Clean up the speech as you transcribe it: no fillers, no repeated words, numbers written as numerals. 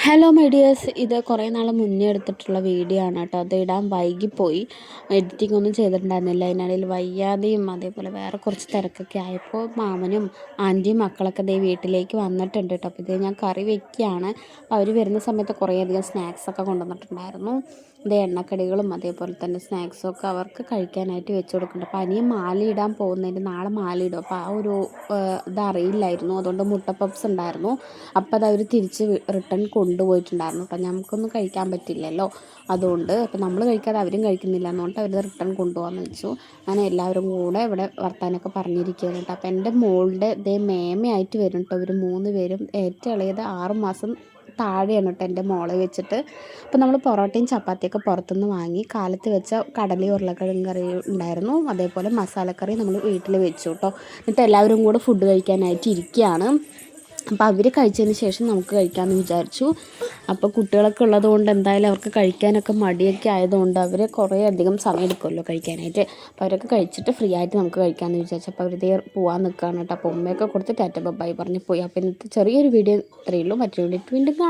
Hello my dears, ഇത് കുറേ നാൾ മുന്നേ എടുത്തിട്ടുള്ള വീഡിയോ ആണ് കേട്ടോ. അത് ഇടാൻ വൈകിപ്പോയി, എഡിറ്റിംഗ് ഒന്നും ചെയ്തിട്ടുണ്ടായിരുന്നില്ല. അതിനിടയിൽ വയ്യാതെയും അതേപോലെ വേറെ കുറച്ച് തിരക്കൊക്കെ ആയപ്പോൾ മാമനും ആൻറ്റിയും മക്കളൊക്കെ ദേ വീട്ടിലേക്ക് വന്നിട്ടുണ്ട് കേട്ടോ. അപ്പോൾ ഇത് ഞാൻ കറി വെക്കുകയാണ്. അവർ വരുന്ന സമയത്ത് കുറേയധികം സ്നാക്സൊക്കെ കൊണ്ടുവന്നിട്ടുണ്ടായിരുന്നു. ഇത് എണ്ണക്കടികളും അതേപോലെ തന്നെ സ്നാക്സും ഒക്കെ അവർക്ക് കഴിക്കാനായിട്ട് വെച്ച് കൊടുക്കുന്നുണ്ട്. അപ്പോൾ അനിയൻ മാലയിടാൻ പോകുന്നതിൻ്റെ നാളെ മാലയിടും. അപ്പോൾ ആ ഒരു ഇതറിയില്ലായിരുന്നു. അതുകൊണ്ട് മുട്ട പപ്സ് ഉണ്ടായിരുന്നു. അപ്പോൾ അത് അവർ തിരിച്ച് റിട്ടേൺ കൊണ്ടുപോയിട്ടുണ്ടായിരുന്നു കേട്ടോ. നമുക്കൊന്നും കഴിക്കാൻ പറ്റില്ലല്ലോ, അതുകൊണ്ട് അപ്പോൾ നമ്മൾ കഴിക്കാതെ അവരും കഴിക്കുന്നില്ല എന്നുകൊണ്ട് അവർ റിട്ടേൺ കൊണ്ടുപോകാമെന്ന് വെച്ചു. അങ്ങനെ എല്ലാവരും കൂടെ ഇവിടെ വർത്താനൊക്കെ പറഞ്ഞിരിക്കുകയാണ് കേട്ടോ. അപ്പോൾ എൻ്റെ മോളുടെ ഇതേ മേമയായിട്ട് വരും കേട്ടോ. ഇവർ 3 പേരും. ഏറ്റവും ഇളയത് 6 മാസം താഴെയാണ് കേട്ടോ എൻ്റെ മോളെ വെച്ചിട്ട്. അപ്പോൾ നമ്മൾ പൊറോട്ടയും ചപ്പാത്തിയൊക്കെ പുറത്തുനിന്ന് വാങ്ങി. കാലത്ത് വെച്ച കടലയും ഉരുളക്കിഴങ്ങ് കറി ഉണ്ടായിരുന്നു. അതേപോലെ മസാലക്കറി നമ്മൾ വീട്ടിൽ വെച്ചു കേട്ടോ. എന്നിട്ട് എല്ലാവരും കൂടെ ഫുഡ് കഴിക്കാനായിട്ട് ഇരിക്കുകയാണ്. അപ്പോൾ അവർ കഴിച്ചതിന് ശേഷം നമുക്ക് കഴിക്കാമെന്ന് വിചാരിച്ചു. അപ്പോൾ കുട്ടികളൊക്കെ ഉള്ളത് കൊണ്ട് എന്തായാലും അവർക്ക് കഴിക്കാനൊക്കെ മടിയൊക്കെ ആയതുകൊണ്ട് അവർ കുറേ അധികം സമയം എടുക്കുമല്ലോ കഴിക്കാനായിട്ട്. അപ്പോൾ അവരൊക്കെ കഴിച്ചിട്ട് ഫ്രീ ആയിട്ട് നമുക്ക് കഴിക്കാമെന്ന് വിചാരിച്ചു. അപ്പോൾ അവരിതേ പോകാൻ നിൽക്കുകയാണ് കേട്ടോ. അപ്പോൾ ഉമ്മയൊക്കെ കൊടുത്ത് ടാറ്റ ബൈ പറഞ്ഞ് പോയി. അപ്പോൾ ഇന്നത്തെ ചെറിയൊരു വീഡിയോ ഇത്രയേ ഉള്ളൂ. മറ്റൊരു വീഡിയോ വീണ്ടും കാണാം.